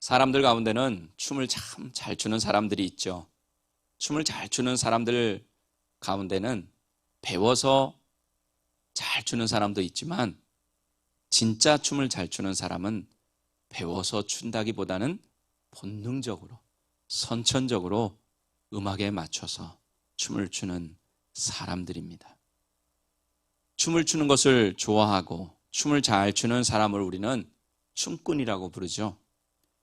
사람들 가운데는 춤을 참 잘 추는 사람들이 있죠. 춤을 잘 추는 사람들 가운데는 배워서 잘 추는 사람도 있지만 진짜 춤을 잘 추는 사람은 배워서 춘다기보다는 본능적으로, 선천적으로 음악에 맞춰서 춤을 추는 사람들입니다. 춤을 추는 것을 좋아하고 춤을 잘 추는 사람을 우리는 춤꾼이라고 부르죠.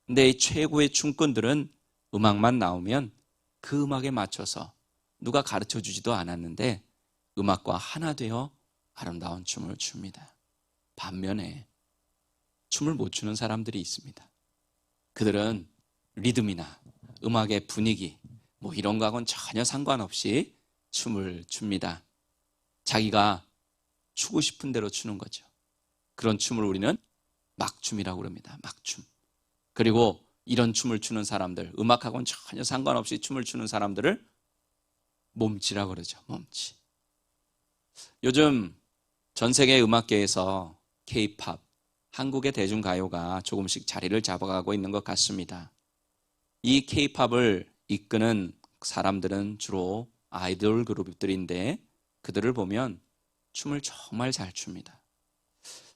근데 이 최고의 춤꾼들은 음악만 나오면 그 음악에 맞춰서 누가 가르쳐 주지도 않았는데 음악과 하나 되어 아름다운 춤을 춥니다. 반면에 춤을 못 추는 사람들이 있습니다. 그들은 리듬이나 음악의 분위기 이런 거하고는 전혀 상관없이 춤을 춥니다. 자기가 추고 싶은 대로 추는 거죠. 그런 춤을 우리는 막춤이라고 그럽니다. 막춤. 그리고 이런 춤을 추는 사람들, 음악하고는 전혀 상관없이 춤을 추는 사람들을 몸치라고 그러죠. 몸치. 요즘 전 세계 음악계에서 K-팝, 한국의 대중가요가 조금씩 자리를 잡아가고 있는 것 같습니다. 이 K-팝을 이끄는 사람들은 주로 아이돌 그룹들인데 그들을 보면 춤을 정말 잘 춥니다.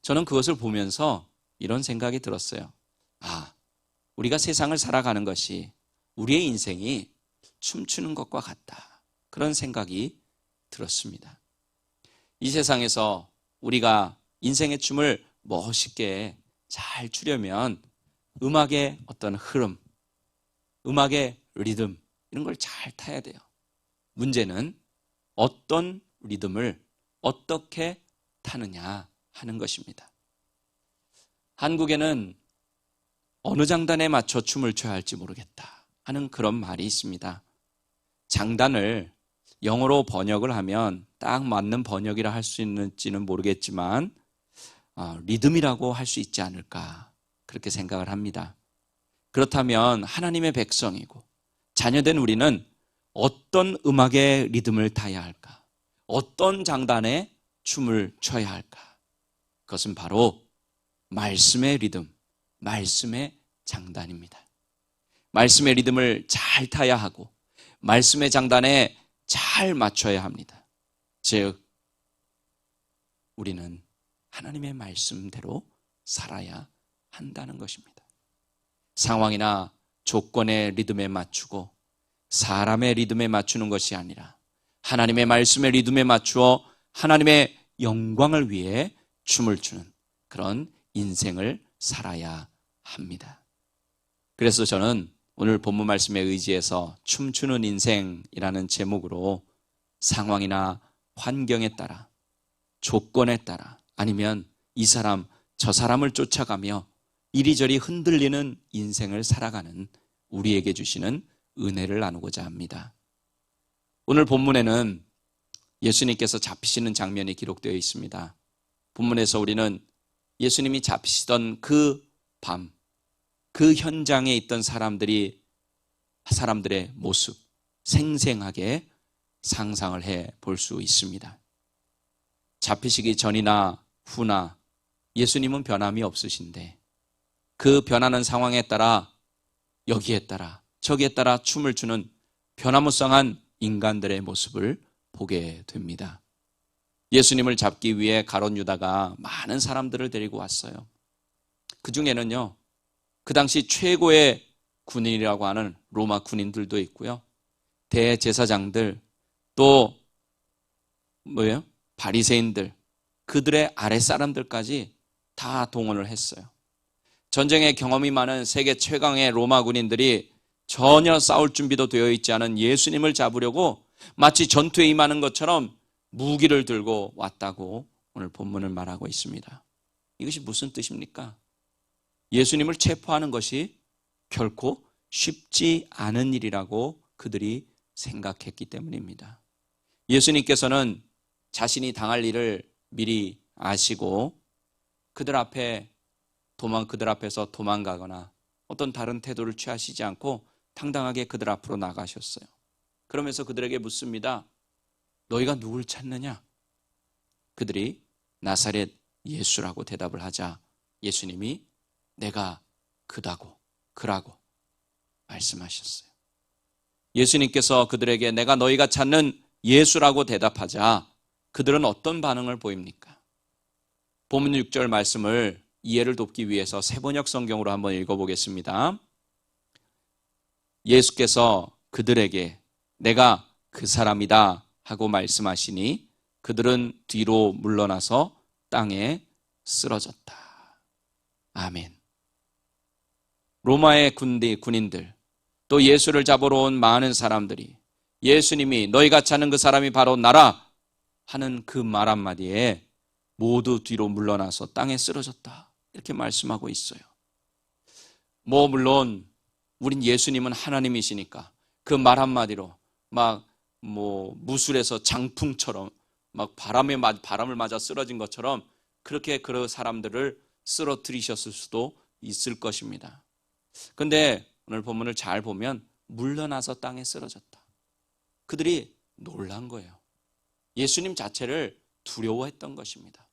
저는 그것을 보면서 이런 생각이 들었어요. 우리가 세상을 살아가는 것이 우리의 인생이 춤추는 것과 같다. 그런 생각이 들었습니다. 이 세상에서 우리가 인생의 춤을 멋있게 잘 추려면 음악의 어떤 흐름, 음악의 리듬 이런 걸 잘 타야 돼요. 문제는 어떤 리듬을 어떻게 타느냐 하는 것입니다. 한국에는 어느 장단에 맞춰 춤을 춰야 할지 모르겠다 하는 그런 말이 있습니다. 장단을 영어로 번역을 하면 딱 맞는 번역이라 할 수 있는지는 모르겠지만 리듬이라고 할 수 있지 않을까 그렇게 생각을 합니다. 그렇다면 하나님의 백성이고 자녀된 우리는 어떤 음악의 리듬을 타야 할까? 어떤 장단에 춤을 춰야 할까? 그것은 바로 말씀의 리듬, 말씀의 장단입니다. 말씀의 리듬을 잘 타야 하고 말씀의 장단에 잘 맞춰야 합니다. 즉 우리는 하나님의 말씀대로 살아야 한다는 것입니다. 상황이나 조건의 리듬에 맞추고 사람의 리듬에 맞추는 것이 아니라 하나님의 말씀의 리듬에 맞추어 하나님의 영광을 위해 춤을 추는 그런 인생을 살아야 합니다. 그래서 저는 오늘 본문 말씀에 의지해서 춤추는 인생이라는 제목으로 상황이나 환경에 따라 조건에 따라 아니면 이 사람 저 사람을 쫓아가며 이리저리 흔들리는 인생을 살아가는 우리에게 주시는 은혜를 나누고자 합니다. 오늘 본문에는 예수님께서 잡히시는 장면이 기록되어 있습니다. 본문에서 우리는 예수님이 잡히시던 그 밤, 그 현장에 있던 사람들의 모습 생생하게 상상을 해 볼 수 있습니다. 잡히시기 전이나 후나 예수님은 변함이 없으신데 그 변하는 상황에 따라 여기에 따라 저기에 따라 춤을 추는 변화무쌍한 인간들의 모습을 보게 됩니다. 예수님을 잡기 위해 가룟 유다가 많은 사람들을 데리고 왔어요. 그 중에는요, 그 당시 최고의 군인이라고 하는 로마 군인들도 있고요. 대제사장들, 또 바리새인들, 그들의 아랫사람들까지 다 동원을 했어요. 전쟁의 경험이 많은 세계 최강의 로마 군인들이 전혀 싸울 준비도 되어 있지 않은 예수님을 잡으려고 마치 전투에 임하는 것처럼 무기를 들고 왔다고 오늘 본문은 말하고 있습니다. 이것이 무슨 뜻입니까? 예수님을 체포하는 것이 결코 쉽지 않은 일이라고 그들이 생각했기 때문입니다. 예수님께서는 자신이 당할 일을 미리 아시고 그들 앞에서 도망가거나 어떤 다른 태도를 취하시지 않고 당당하게 그들 앞으로 나가셨어요. 그러면서 그들에게 묻습니다. 너희가 누굴 찾느냐? 그들이 나사렛 예수라고 대답을 하자 예수님이 내가 그다고 그라고 말씀하셨어요. 예수님께서 그들에게 내가 너희가 찾는 예수라고 대답하자 그들은 어떤 반응을 보입니까? 본문 6절 말씀을 이해를 돕기 위해서 세번역 성경으로 한번 읽어보겠습니다. 예수께서 그들에게 내가 그 사람이다 하고 말씀하시니 그들은 뒤로 물러나서 땅에 쓰러졌다. 아멘. 로마의 군인들, 또 예수를 잡으러 온 많은 사람들이 예수님이 너희가 찾는 그 사람이 바로 나라 하는 그 말 한마디에 모두 뒤로 물러나서 땅에 쓰러졌다. 이렇게 말씀하고 있어요. 물론 우린 예수님은 하나님이시니까 그 말 한마디로 무술에서 장풍처럼 바람을 맞아 쓰러진 것처럼 그렇게 그 사람들을 쓰러뜨리셨을 수도 있을 것입니다. 근데 오늘 본문을 잘 보면 물러나서 땅에 쓰러졌다. 그들이 놀란 거예요. 예수님 자체를 두려워했던 것입니다.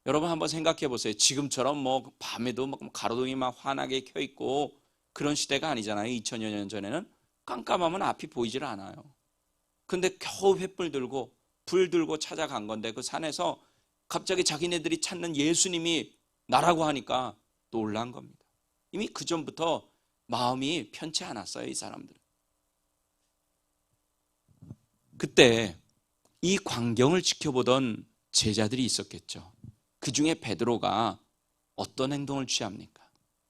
여러분 한번 생각해 보세요. 지금처럼 밤에도 가로등이 막 환하게 켜 있고 그런 시대가 아니잖아요. 2000여 년 전에는 깜깜하면 앞이 보이질 않아요. 근데 겨우 횃불 들고 불 들고 찾아간 건데 그 산에서 갑자기 자기네들이 찾는 예수님이 나라고 하니까 놀란 겁니다. 이미 그 전부터 마음이 편치 않았어요, 이 사람들은. 그때 이 광경을 지켜보던 제자들이 있었겠죠. 그 중에 베드로가 어떤 행동을 취합니까?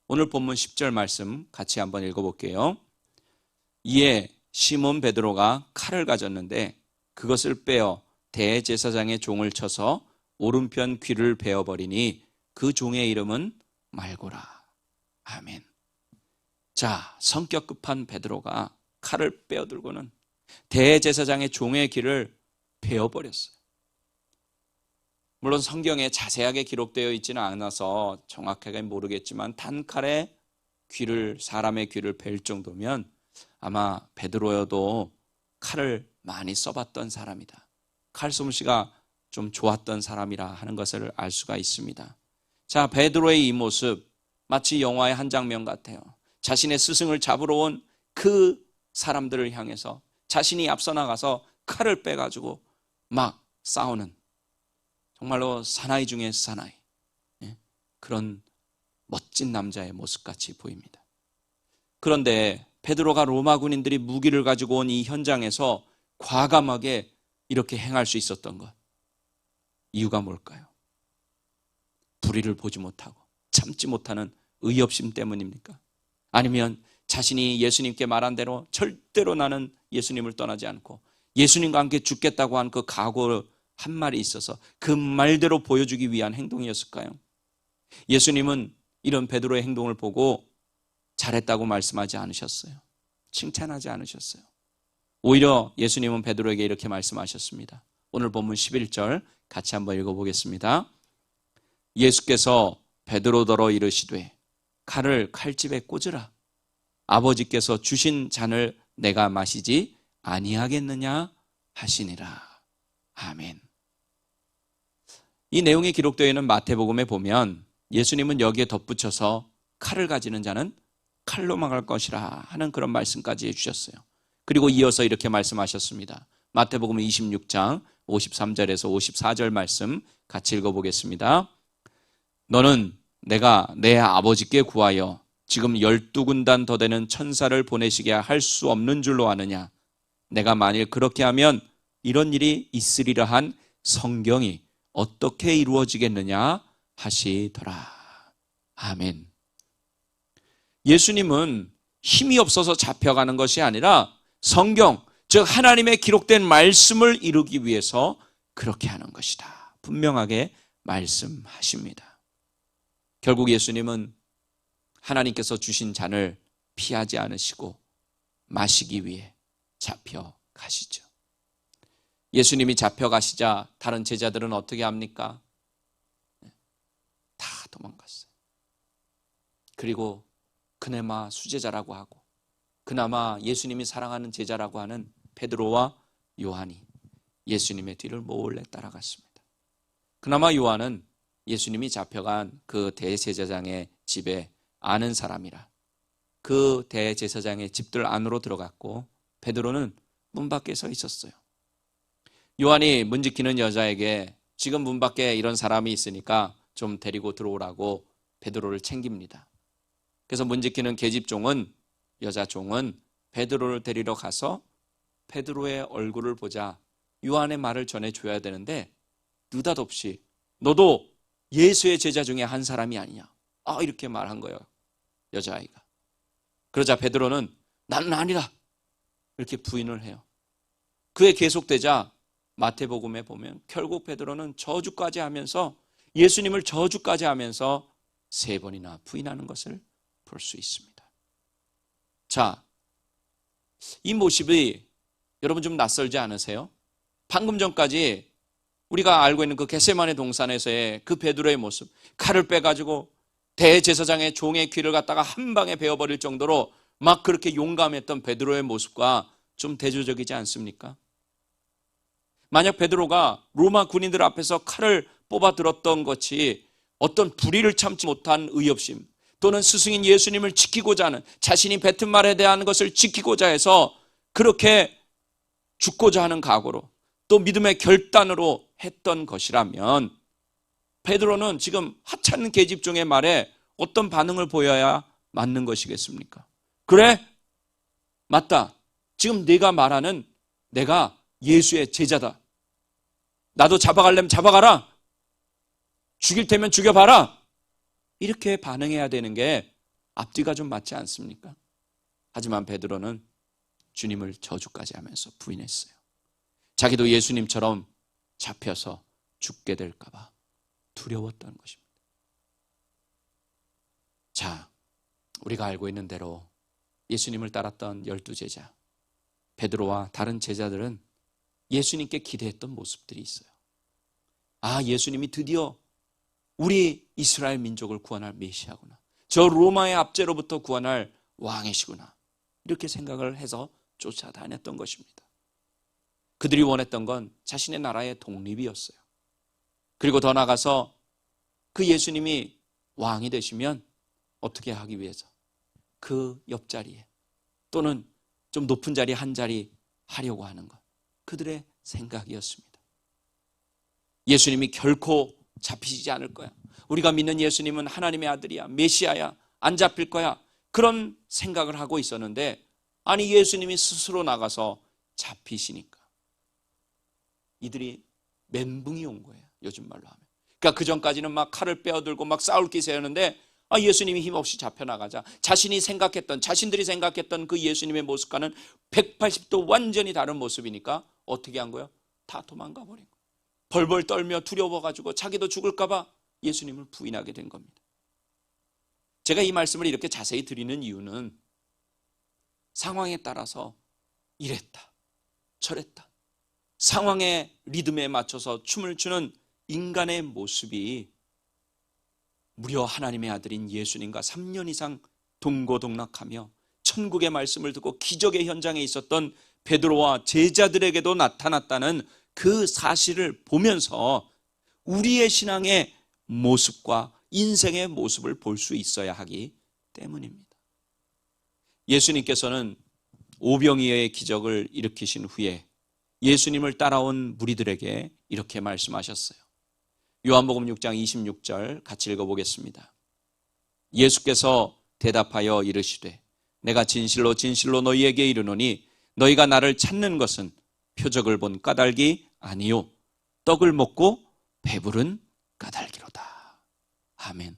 오늘 본문 10절 말씀 같이 한번 읽어볼게요. 이에 시몬 베드로가 칼을 가졌는데 그것을 빼어 대제사장의 종을 쳐서 오른편 귀를 베어버리니 그 종의 이름은 말고라. 아멘. 자, 성격 급한 베드로가 칼을 빼어들고는 대제사장의 종의 귀를 베어버렸어요. 물론 성경에 자세하게 기록되어 있지는 않아서 정확하게 모르겠지만 단칼에 사람의 귀를 벨 정도면 아마 베드로여도 칼을 많이 써봤던 사람이다. 칼솜씨가 좀 좋았던 사람이라 하는 것을 알 수가 있습니다. 자, 베드로의 이 모습 마치 영화의 한 장면 같아요. 자신의 스승을 잡으러 온 그 사람들을 향해서 자신이 앞서 나가서 칼을 빼가지고 막 싸우는 정말로 사나이 중에 사나이, 그런 멋진 남자의 모습같이 보입니다. 그런데 베드로가 로마 군인들이 무기를 가지고 온 이 현장에서 과감하게 이렇게 행할 수 있었던 것, 이유가 뭘까요? 불의를 보지 못하고 참지 못하는 의협심 때문입니까? 아니면 자신이 예수님께 말한 대로 절대로 나는 예수님을 떠나지 않고 예수님과 함께 죽겠다고 한 그 각오 한 말이 있어서 그 말대로 보여주기 위한 행동이었을까요? 예수님은 이런 베드로의 행동을 보고 잘했다고 말씀하지 않으셨어요. 칭찬하지 않으셨어요. 오히려 예수님은 베드로에게 이렇게 말씀하셨습니다. 오늘 본문 11절 같이 한번 읽어보겠습니다. 예수께서 베드로더러 이르시되 칼을 칼집에 꽂으라. 아버지께서 주신 잔을 내가 마시지 아니하겠느냐 하시니라. 아멘. 이 내용이 기록되어 있는 마태복음에 보면 예수님은 여기에 덧붙여서 칼을 가지는 자는 칼로 망할 것이라 하는 그런 말씀까지 해주셨어요. 그리고 이어서 이렇게 말씀하셨습니다. 마태복음 26장 53절에서 54절 말씀 같이 읽어보겠습니다. 너는 내가 내 아버지께 구하여 지금 12군단 더 되는 천사를 보내시게 할 수 없는 줄로 아느냐? 내가 만일 그렇게 하면 이런 일이 있으리라 한 성경이 어떻게 이루어지겠느냐 하시더라. 아멘. 예수님은 힘이 없어서 잡혀가는 것이 아니라 성경, 즉 하나님의 기록된 말씀을 이루기 위해서 그렇게 하는 것이다. 분명하게 말씀하십니다. 결국 예수님은 하나님께서 주신 잔을 피하지 않으시고 마시기 위해 잡혀가시죠. 예수님이 잡혀가시자 다른 제자들은 어떻게 합니까? 다 도망갔어요. 그리고 그나마 수제자라고 하고 그나마 예수님이 사랑하는 제자라고 하는 베드로와 요한이 예수님의 뒤를 몰래 따라갔습니다. 그나마 요한은 예수님이 잡혀간 그 대제사장의 집에 아는 사람이라 그 대제사장의 집들 안으로 들어갔고 베드로는 문 밖에 서 있었어요. 요한이 문 지키는 여자에게 지금 문 밖에 이런 사람이 있으니까 좀 데리고 들어오라고 베드로를 챙깁니다. 그래서 문 지키는 계집종은, 여자 종은 베드로를 데리러 가서 베드로의 얼굴을 보자 요한의 말을 전해줘야 되는데 느닷없이 너도 예수의 제자 중에 한 사람이 아니냐, 이렇게 말한 거예요, 여자아이가. 그러자 베드로는 나는 아니라 이렇게 부인을 해요. 그에 계속되자 마태복음에 보면 결국 베드로는 저주까지 하면서, 예수님을 저주까지 하면서 3번이나 부인하는 것을 볼 수 있습니다. 자, 이 모습이 여러분 좀 낯설지 않으세요? 방금 전까지 우리가 알고 있는 그 겟세마네 동산에서의 그 베드로의 모습, 칼을 빼가지고 대제사장의 종의 귀를 갖다가 한 방에 베어버릴 정도로 막 그렇게 용감했던 베드로의 모습과 좀 대조적이지 않습니까? 만약 베드로가 로마 군인들 앞에서 칼을 뽑아 들었던 것이 어떤 불의를 참지 못한 의협심, 또는 스승인 예수님을 지키고자 하는, 자신이 뱉은 말에 대한 것을 지키고자 해서 그렇게 죽고자 하는 각오로, 또 믿음의 결단으로 했던 것이라면 베드로는 지금 하찮은 계집종의 말에 어떤 반응을 보여야 맞는 것이겠습니까? 그래? 맞다. 지금 네가 말하는 내가 예수의 제자다. 나도 잡아가려면 잡아가라. 죽일 테면 죽여봐라. 이렇게 반응해야 되는 게 앞뒤가 좀 맞지 않습니까? 하지만 베드로는 주님을 저주까지 하면서 부인했어요. 자기도 예수님처럼 잡혀서 죽게 될까 봐 두려웠던 것입니다. 자, 우리가 알고 있는 대로 예수님을 따랐던 12제자 베드로와 다른 제자들은 예수님께 기대했던 모습들이 있어요. 예수님이 드디어 우리 이스라엘 민족을 구원할 메시아구나, 저 로마의 압제로부터 구원할 왕이시구나, 이렇게 생각을 해서 쫓아다녔던 것입니다. 그들이 원했던 건 자신의 나라의 독립이었어요. 그리고 더 나아가서 그 예수님이 왕이 되시면 어떻게 하기 위해서 그 옆자리에 또는 좀 높은 자리 한 자리 하려고 하는 것, 그들의 생각이었습니다. 예수님이 결코 잡히지 않을 거야, 우리가 믿는 예수님은 하나님의 아들이야, 메시아야, 안 잡힐 거야, 그런 생각을 하고 있었는데 예수님이 스스로 나가서 잡히시니까 이들이 멘붕이 온 거예요, 요즘 말로 하면. 그러니까 그 전까지는 막 칼을 빼어들고 막 싸울 기세였는데 예수님이 힘없이 잡혀나가자 자신들이 생각했던 그 예수님의 모습과는 180도 완전히 다른 모습이니까 어떻게 한 거예요? 다 도망가 버린 거예요. 벌벌 떨며 두려워가지고 자기도 죽을까 봐 예수님을 부인하게 된 겁니다. 제가 이 말씀을 이렇게 자세히 드리는 이유는 상황에 따라서 이랬다 저랬다, 상황의 리듬에 맞춰서 춤을 추는 인간의 모습이 무려 하나님의 아들인 예수님과 3년 이상 동고동락하며 천국의 말씀을 듣고 기적의 현장에 있었던 베드로와 제자들에게도 나타났다는 그 사실을 보면서 우리의 신앙의 모습과 인생의 모습을 볼 수 있어야 하기 때문입니다. 예수님께서는 오병이어의 기적을 일으키신 후에 예수님을 따라온 무리들에게 이렇게 말씀하셨어요. 요한복음 6장 26절 같이 읽어보겠습니다. 예수께서 대답하여 이르시되 내가 진실로 진실로 너희에게 이르노니 너희가 나를 찾는 것은 표적을 본 까닭이 아니요 떡을 먹고 배부른 까닭이로다. 아멘.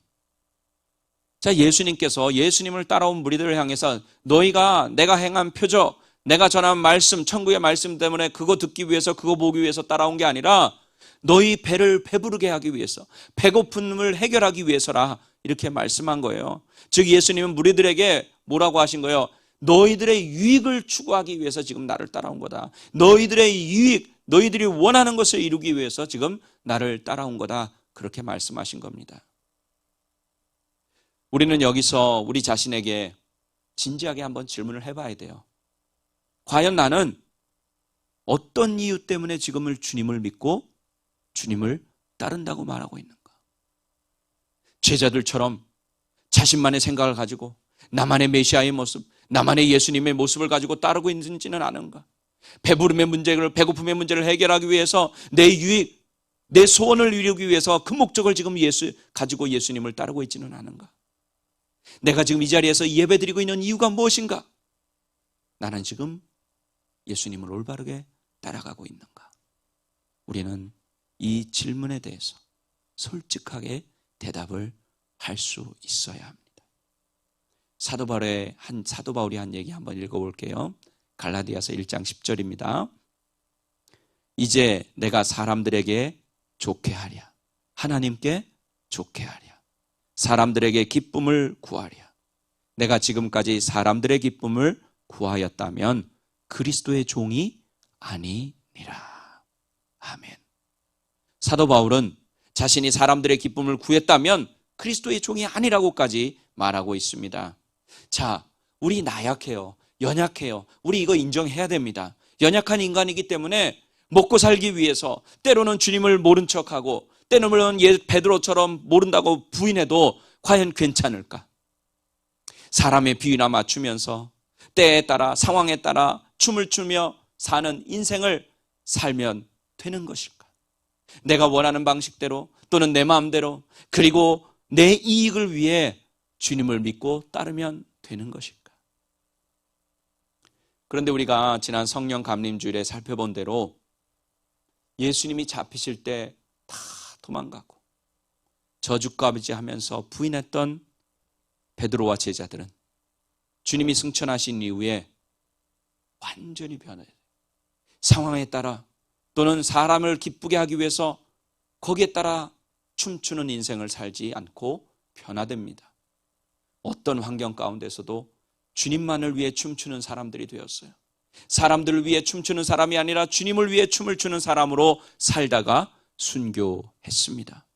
자, 예수님께서 예수님을 따라온 무리들을 향해서 너희가 내가 행한 표적, 내가 전한 말씀, 천국의 말씀 때문에 그거 듣기 위해서, 그거 보기 위해서 따라온 게 아니라 너희 배를 배부르게 하기 위해서, 배고픔을 해결하기 위해서라, 이렇게 말씀한 거예요. 즉 예수님은 무리들에게 뭐라고 하신 거예요? 너희들의 유익을 추구하기 위해서 지금 나를 따라온 거다. 너희들의 유익, 너희들이 원하는 것을 이루기 위해서 지금 나를 따라온 거다. 그렇게 말씀하신 겁니다. 우리는 여기서 우리 자신에게 진지하게 한번 질문을 해봐야 돼요. 과연 나는 어떤 이유 때문에 지금을 주님을 믿고 주님을 따른다고 말하고 있는가? 제자들처럼 자신만의 생각을 가지고 나만의 메시아의 모습, 나만의 예수님의 모습을 가지고 따르고 있는지는 아는가? 배부름의 문제를, 배고픔의 문제를 해결하기 위해서 내 유익, 내 소원을 이루기 위해서 그 목적을 지금 가지고 예수님을 따르고 있지는 않은가? 내가 지금 이 자리에서 예배드리고 있는 이유가 무엇인가? 나는 지금 예수님을 올바르게 따라가고 있는가? 우리는 이 질문에 대해서 솔직하게 대답을 할 수 있어야 합니다. 사도 바울이 한 얘기 한번 읽어볼게요. 갈라디아서 1장 10절입니다. 이제 내가 사람들에게 좋게 하랴, 하나님께 좋게 하랴, 사람들에게 기쁨을 구하랴. 내가 지금까지 사람들의 기쁨을 구하였다면 그리스도의 종이 아니니라. 아멘. 사도 바울은 자신이 사람들의 기쁨을 구했다면 그리스도의 종이 아니라고까지 말하고 있습니다. 자, 우리 나약해요. 연약해요. 우리 이거 인정해야 됩니다. 연약한 인간이기 때문에 먹고 살기 위해서 때로는 주님을 모른 척하고 때로는 베드로처럼 모른다고 부인해도 과연 괜찮을까? 사람의 비위나 맞추면서 때에 따라 상황에 따라 춤을 추며 사는 인생을 살면 되는 것일까? 내가 원하는 방식대로 또는 내 마음대로 그리고 내 이익을 위해 주님을 믿고 따르면 되는 것일까? 그런데 우리가 지난 성령 감림주일에 살펴본 대로 예수님이 잡히실 때 다 도망가고 저주까지 하면서 부인했던 베드로와 제자들은 주님이 승천하신 이후에 완전히 변해요. 상황에 따라 또는 사람을 기쁘게 하기 위해서 거기에 따라 춤추는 인생을 살지 않고 변화됩니다. 어떤 환경 가운데서도 주님만을 위해 춤추는 사람들이 되었어요. 사람들을 위해 춤추는 사람이 아니라 주님을 위해 춤을 추는 사람으로 살다가 순교했습니다.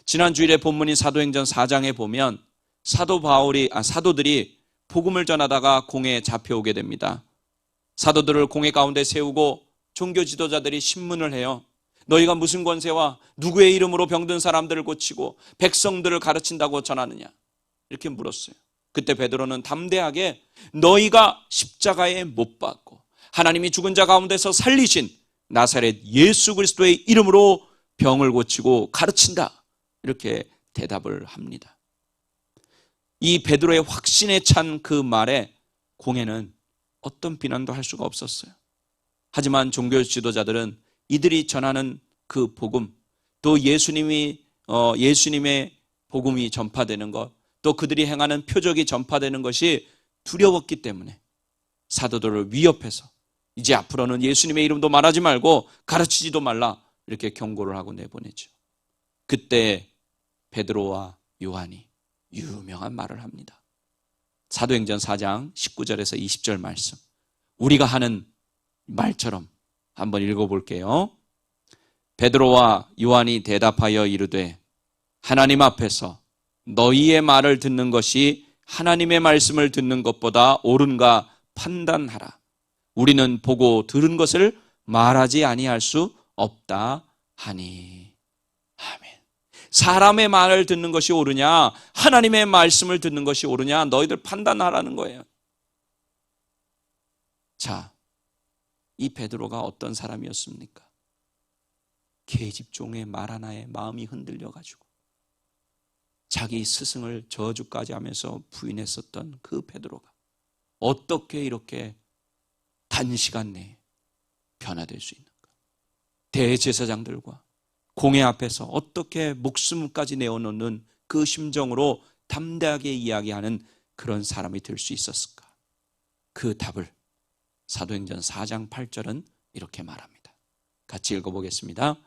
지난 주일에 본문인 사도행전 4장에 보면 사도들이 복음을 전하다가 공회에 잡혀오게 됩니다. 사도들을 공회 가운데 세우고 종교 지도자들이 신문을 해요. 너희가 무슨 권세와 누구의 이름으로 병든 사람들을 고치고 백성들을 가르친다고 전하느냐? 이렇게 물었어요. 그때 베드로는 담대하게 너희가 십자가에 못 박고 하나님이 죽은 자 가운데서 살리신 나사렛 예수 그리스도의 이름으로 병을 고치고 가르친다. 이렇게 대답을 합니다. 이 베드로의 확신에 찬 그 말에 공회는 어떤 비난도 할 수가 없었어요. 하지만 종교 지도자들은 이들이 전하는 그 복음, 또 예수님의 복음이 전파되는 것, 또 그들이 행하는 표적이 전파되는 것이 두려웠기 때문에 사도들을 위협해서 이제 앞으로는 예수님의 이름도 말하지 말고 가르치지도 말라 이렇게 경고를 하고 내보내죠. 그때 베드로와 요한이 유명한 말을 합니다. 사도행전 4장 19절에서 20절 말씀, 우리가 하는 말처럼 한번 읽어볼게요. 베드로와 요한이 대답하여 이르되 하나님 앞에서 너희의 말을 듣는 것이 하나님의 말씀을 듣는 것보다 옳은가 판단하라. 우리는 보고 들은 것을 말하지 아니할 수 없다 하니. 아멘. 사람의 말을 듣는 것이 옳으냐 하나님의 말씀을 듣는 것이 옳으냐 너희들 판단하라는 거예요. 자, 이 베드로가 어떤 사람이었습니까? 계집종의 말 하나에 마음이 흔들려가지고 자기 스승을 저주까지 하면서 부인했었던 그 베드로가 어떻게 이렇게 단시간 내에 변화될 수 있는가? 대제사장들과 공회 앞에서 어떻게 목숨까지 내어놓는 그 심정으로 담대하게 이야기하는 그런 사람이 될 수 있었을까? 그 답을 사도행전 4장 8절은 이렇게 말합니다. 같이 읽어보겠습니다.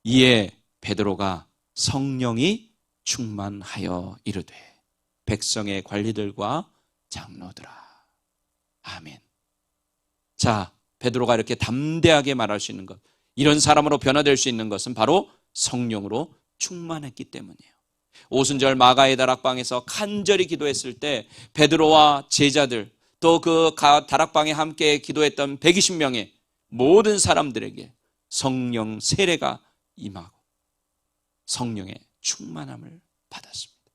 이에 베드로가 성령이 충만하여 이르되 백성의 관리들과 장로들아. 아멘. 자, 베드로가 이렇게 담대하게 말할 수 있는 것, 이런 사람으로 변화될 수 있는 것은 바로 성령으로 충만했기 때문이에요. 오순절 마가의 다락방에서 간절히 기도했을 때 베드로와 제자들 또 그 다락방에 함께 기도했던 120명의 모든 사람들에게 성령 세례가 임하고 성령의 충만함을 받았습니다.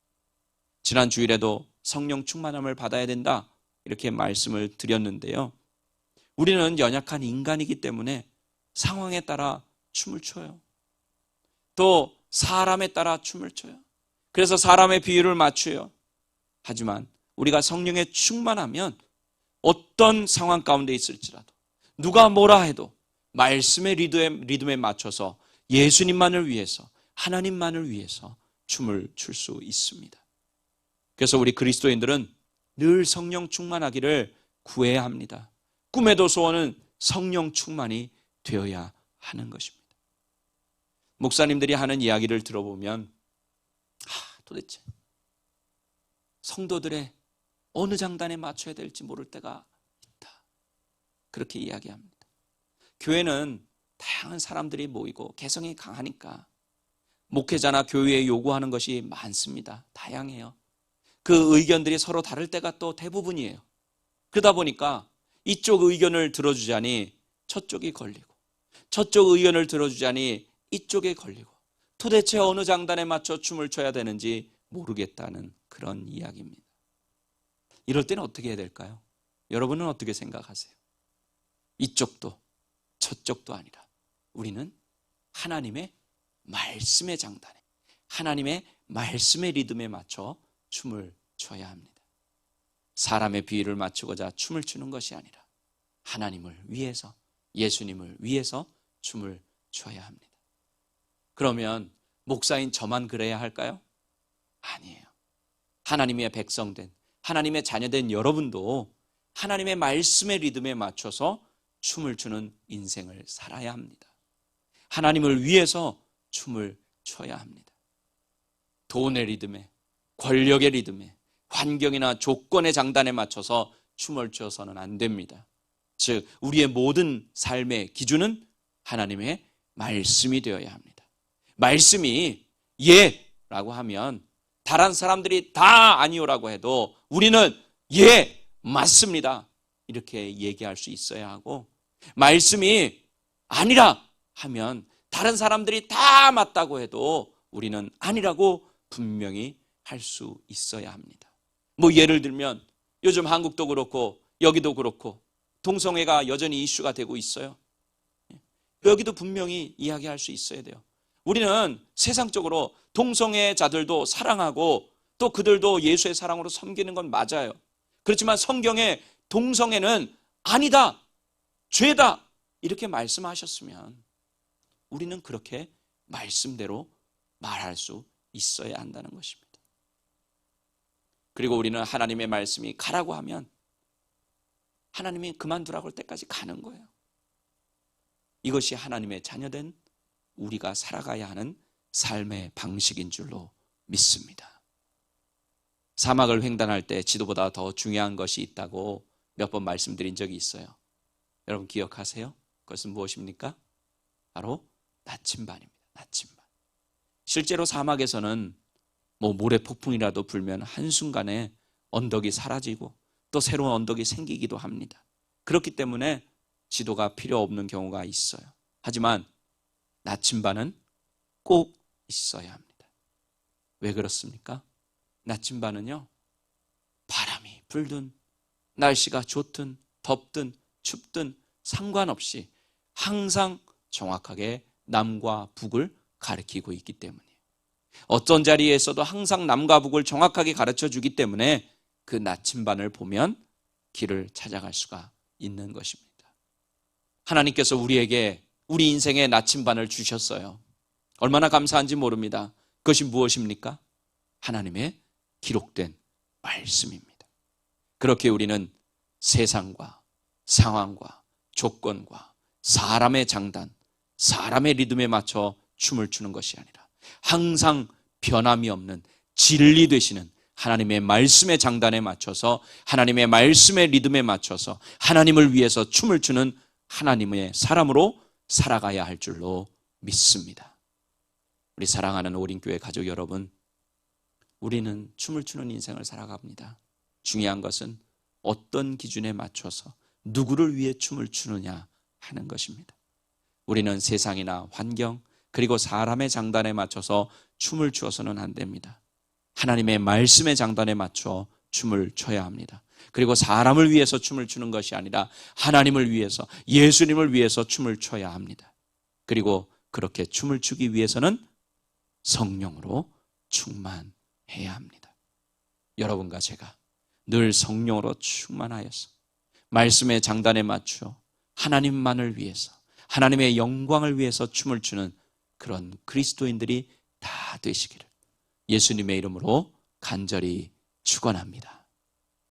지난 주일에도 성령 충만함을 받아야 된다, 이렇게 말씀을 드렸는데요. 우리는 연약한 인간이기 때문에 상황에 따라 춤을 춰요. 또 사람에 따라 춤을 춰요. 그래서 사람의 비율을 맞춰요. 하지만 우리가 성령에 충만하면 어떤 상황 가운데 있을지라도, 누가 뭐라 해도 말씀의 리듬에 맞춰서 예수님만을 위해서, 하나님만을 위해서 춤을 출 수 있습니다. 그래서 우리 그리스도인들은 늘 성령 충만하기를 구해야 합니다. 꿈에도 소원은 성령 충만이 되어야 하는 것입니다. 목사님들이 하는 이야기를 들어보면 도대체 성도들의 어느 장단에 맞춰야 될지 모를 때가 있다, 그렇게 이야기합니다. 교회는 다양한 사람들이 모이고 개성이 강하니까 목회자나 교회에 요구하는 것이 많습니다. 다양해요. 그 의견들이 서로 다를 때가 또 대부분이에요. 그러다 보니까 이쪽 의견을 들어주자니 저쪽이 걸리고, 저쪽 의견을 들어주자니 이쪽에 걸리고, 도대체 어느 장단에 맞춰 춤을 춰야 되는지 모르겠다는 그런 이야기입니다. 이럴 때는 어떻게 해야 될까요? 여러분은 어떻게 생각하세요? 이쪽도 저쪽도 아니라 우리는 하나님의 말씀의 장단에, 하나님의 말씀의 리듬에 맞춰 춤을 춰야 합니다. 사람의 비율을 맞추고자 춤을 추는 것이 아니라 하나님을 위해서, 예수님을 위해서 춤을 춰야 합니다. 그러면 목사인 저만 그래야 할까요? 아니에요. 하나님의 백성된, 하나님의 자녀된 여러분도 하나님의 말씀의 리듬에 맞춰서 춤을 추는 인생을 살아야 합니다. 하나님을 위해서 춤을 춰야 합니다. 돈의 리듬에, 권력의 리듬에, 환경이나 조건의 장단에 맞춰서 춤을 춰서는 안 됩니다. 즉 우리의 모든 삶의 기준은 하나님의 말씀이 되어야 합니다. 말씀이 예라고 하면 다른 사람들이 다 아니오라고 해도 우리는 예, 맞습니다, 이렇게 얘기할 수 있어야 하고, 말씀이 아니라 하면 다른 사람들이 다 맞다고 해도 우리는 아니라고 분명히 할 수 있어야 합니다. 뭐 예를 들면 요즘 한국도 그렇고 여기도 그렇고 동성애가 여전히 이슈가 되고 있어요. 여기도 분명히 이야기할 수 있어야 돼요. 우리는 세상적으로 동성애자들도 사랑하고 또 그들도 예수의 사랑으로 섬기는 건 맞아요. 그렇지만 성경에 동성애는 아니다, 죄다, 이렇게 말씀하셨으면 우리는 그렇게 말씀대로 말할 수 있어야 한다는 것입니다. 그리고 우리는 하나님의 말씀이 가라고 하면 하나님이 그만두라고 할 때까지 가는 거예요. 이것이 하나님의 자녀된 우리가 살아가야 하는 삶의 방식인 줄로 믿습니다. 사막을 횡단할 때 지도보다 더 중요한 것이 있다고 몇 번 말씀드린 적이 있어요. 여러분 기억하세요? 그것은 무엇입니까? 바로 나침반입니다. 나침반. 실제로 사막에서는 모래 폭풍이라도 불면 한순간에 언덕이 사라지고 또 새로운 언덕이 생기기도 합니다. 그렇기 때문에 지도가 필요 없는 경우가 있어요. 하지만 나침반은 꼭 있어야 합니다. 왜 그렇습니까? 나침반은요, 바람이 불든, 날씨가 좋든 덥든 춥든 상관없이 항상 정확하게 남과 북을 가리키고 있기 때문이에요. 어떤 자리에서도 항상 남과 북을 정확하게 가르쳐 주기 때문에 그 나침반을 보면 길을 찾아갈 수가 있는 것입니다. 하나님께서 우리에게 우리 인생의 나침반을 주셨어요. 얼마나 감사한지 모릅니다. 그것이 무엇입니까? 하나님의 기록된 말씀입니다. 그렇게 우리는 세상과 상황과 조건과 사람의 장단, 사람의 리듬에 맞춰 춤을 추는 것이 아니라 항상 변함이 없는 진리 되시는 하나님의 말씀의 장단에 맞춰서, 하나님의 말씀의 리듬에 맞춰서 하나님을 위해서 춤을 추는 하나님의 사람으로 살아가야 할 줄로 믿습니다. 우리 사랑하는 오린교회 가족 여러분, 우리는 춤을 추는 인생을 살아갑니다. 중요한 것은 어떤 기준에 맞춰서 누구를 위해 춤을 추느냐 하는 것입니다. 우리는 세상이나 환경 그리고 사람의 장단에 맞춰서 춤을 추어서는 안 됩니다. 하나님의 말씀의 장단에 맞춰 춤을 춰야 합니다. 그리고 사람을 위해서 춤을 추는 것이 아니라 하나님을 위해서, 예수님을 위해서 춤을 춰야 합니다. 그리고 그렇게 춤을 추기 위해서는 성령으로 충만해야 합니다. 여러분과 제가 늘 성령으로 충만하여서 말씀의 장단에 맞추어 하나님만을 위해서, 하나님의 영광을 위해서 춤을 추는 그런 그리스도인들이 다 되시기를 예수님의 이름으로 간절히 축원합니다.